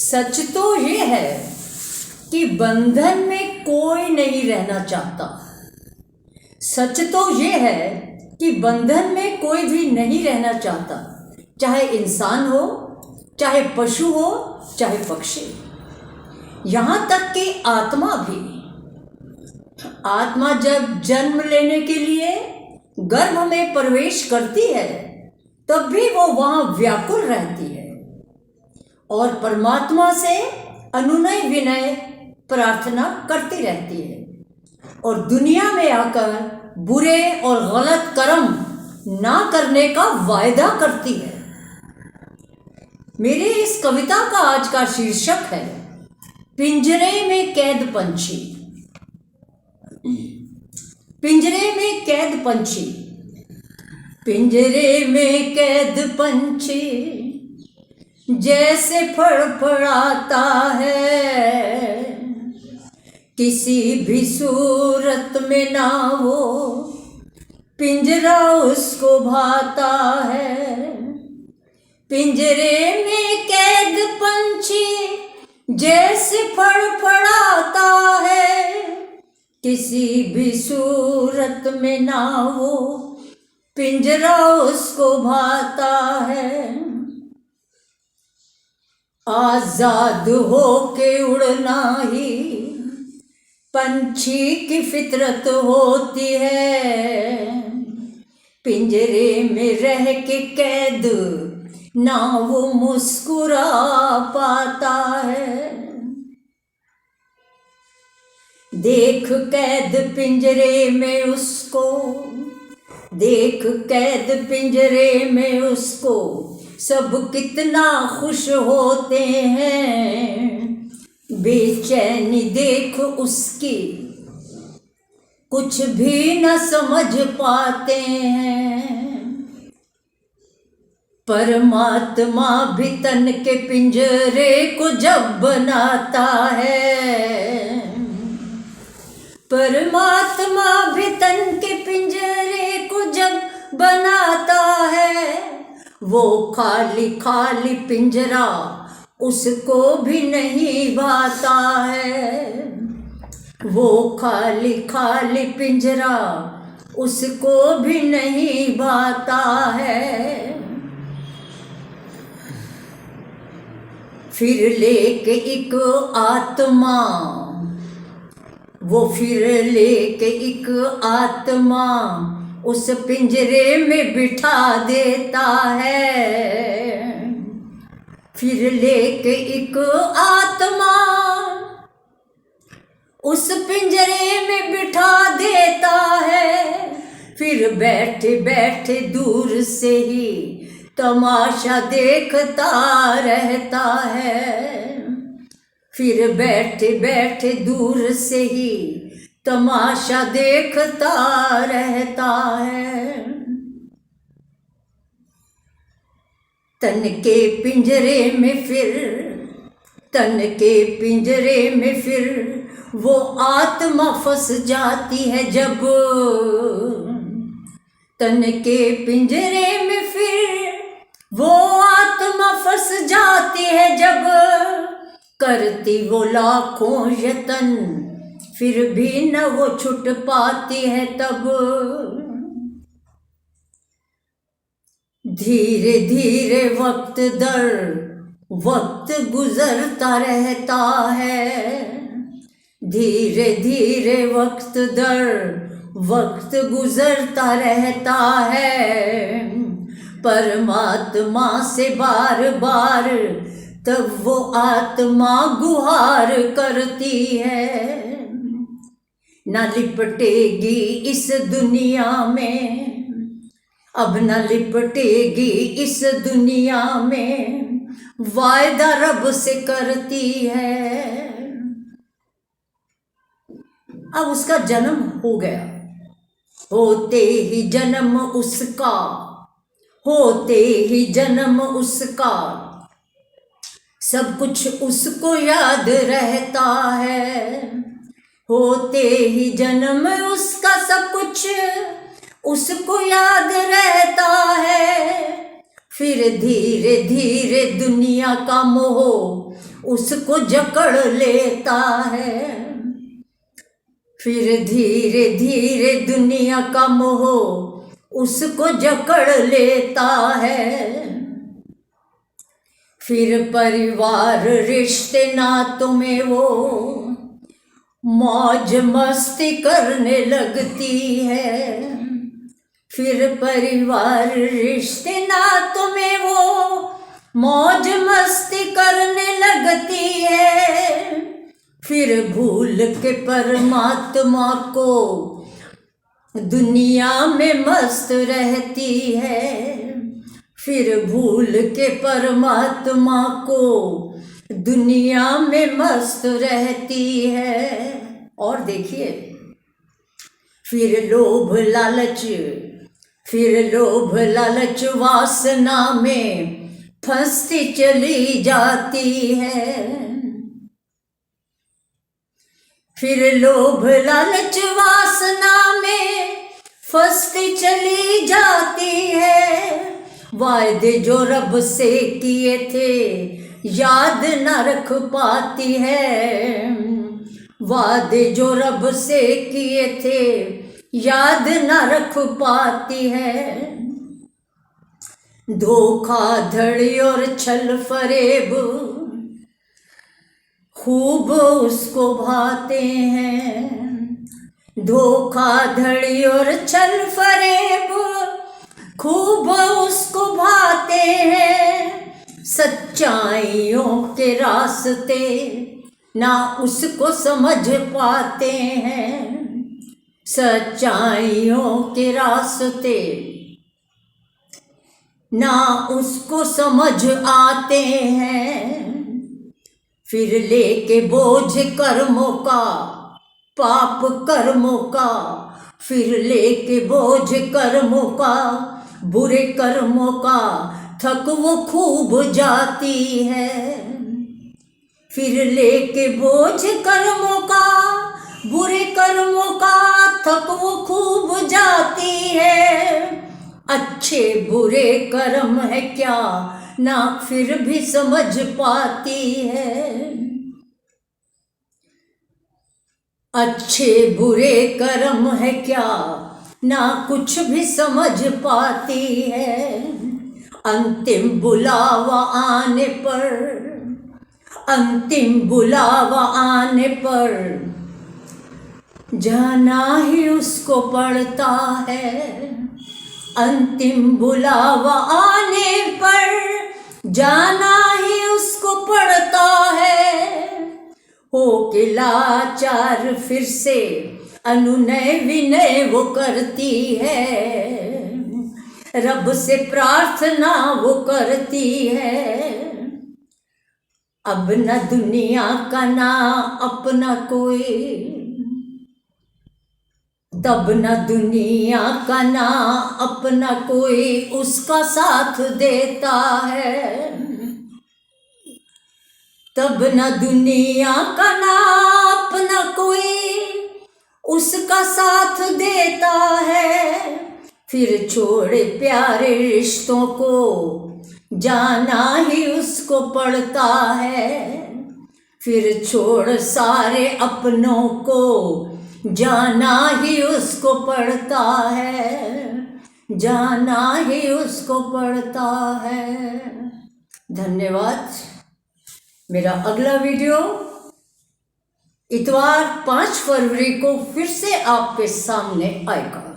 सच तो ये है कि बंधन में कोई नहीं रहना चाहता। सच तो ये है कि बंधन में कोई भी नहीं रहना चाहता, चाहे इंसान हो, चाहे पशु हो, चाहे पक्षी, यहाँ तक कि आत्मा भी। आत्मा जब जन्म लेने के लिए गर्भ में प्रवेश करती है तब भी वो वहाँ व्याकुल रहती है और परमात्मा से अनुनय विनय प्रार्थना करती रहती है और दुनिया में आकर बुरे और गलत कर्म ना करने का वायदा करती है। मेरी इस कविता का आज का शीर्षक है पिंजरे में कैद पंछी। पिंजरे में कैद पंछी, पिंजरे में कैद पंछी जैसे फड़फड़ाता है, किसी भी सूरत में ना वो पिंजरा उसको भाता है। पिंजरे में कैद पंछी जैसे फड़फड़ाता है, किसी भी सूरत में ना वो पिंजरा उसको भाता है। आजाद हो के उड़ना ही पंछी की फितरत होती है, पिंजरे में रह के कैद ना वो मुस्कुरा पाता है। देख कैद पिंजरे में उसको, देख कैद पिंजरे में उसको, सब कितना खुश होते हैं। बेचैनी देख उसकी कुछ भी न समझ पाते हैं। परमात्मा भी तन के पिंजरे को जब बनाता है, परमात्मा भी तन के पिंजरे को जब बनाता है, वो खाली खाली पिंजरा उसको भी नहीं भाता है। वो खाली खाली पिंजरा उसको भी नहीं भाता है। फिर लेके एक आत्मा, वो फिर लेके एक आत्मा उस पिंजरे में बिठा देता है। फिर लेके एक आत्मा उस पिंजरे में बिठा देता है। फिर बैठे बैठे दूर से ही तमाशा देखता रहता है। फिर बैठे बैठे दूर से ही तमाशा देखता रहता है। तन के पिंजरे में फिर, तन के पिंजरे में फिर वो आत्मा फंस जाती है जब, तन के पिंजरे में फिर वो आत्मा फंस जाती है जब, करती वो लाखों यतन फिर भी न वो छूट पाती है तब। धीरे धीरे वक्त दर वक्त गुजरता रहता है, धीरे धीरे वक्त दर वक्त गुजरता रहता है। परमात्मा से बार बार तब वो आत्मा गुहार करती है, न लिपटेगी इस दुनिया में, अब न लिपटेगी इस दुनिया में, वायदा रब से करती है। अब उसका जन्म हो गया, होते ही जन्म उसका, होते ही जन्म उसका, सब कुछ उसको याद रहता है। होते ही जन्म उसका सब कुछ उसको याद रहता है। फिर धीरे धीरे दुनिया का मोह उसको जकड़ लेता है। फिर धीरे धीरे दुनिया का मोह उसको जकड़ लेता है। फिर परिवार रिश्ते नातों में वो मौज मस्ती करने लगती है। फिर परिवार रिश्ते नातों में वो मौज मस्ती करने लगती है। फिर भूल के परमात्मा को दुनिया में मस्त रहती है। फिर भूल के परमात्मा को दुनिया में मस्त रहती है। और देखिए, फिर लोभ लालच वासना में फंसती चली जाती है। फिर लोभ लालच वासना में फंसती चली जाती है। वायदे जो रब से किए थे याद न रख पाती है। वादे जो रब से किए थे याद न रख पाती है। धोखाधड़ी और छल फरेब खूब उसको भाते हैं। धोखाधड़ी और छल फरेब खूब उसको भाते हैं। सच्चाइयों के रास्ते ना उसको समझ पाते हैं। सच्चाइयों के रास्ते ना उसको समझ आते हैं। फिर लेके बोझ कर्मों का, पाप कर्मों का, फिर लेके बोझ कर्मों का, बुरे कर्मों का थक वो खूब जाती है। फिर लेके बोझ कर्मों का, बुरे कर्मों का थक वो खूब जाती है। अच्छे बुरे कर्म है क्या ना फिर भी समझ पाती है। अच्छे बुरे कर्म है क्या ना कुछ भी समझ पाती है। अंतिम बुलावा आने पर, अंतिम बुलावा आने पर जाना ही उसको पड़ता है। अंतिम बुलावा आने पर जाना ही उसको पड़ता है। हो के लाचार फिर से अनुनय विनय वो करती है। रब से प्रार्थना वो करती है। अब न दुनिया का ना अपना कोई, तब न दुनिया का ना अपना कोई उसका साथ देता है। तब न दुनिया का ना अपना कोई उसका साथ देता है। फिर छोड़े प्यारे रिश्तों को जाना ही उसको पड़ता है। फिर छोड़ सारे अपनों को जाना ही उसको पड़ता है। जाना ही उसको पड़ता है। धन्यवाद। मेरा अगला वीडियो इतवार 5 फरवरी को फिर से आपके सामने आएगा।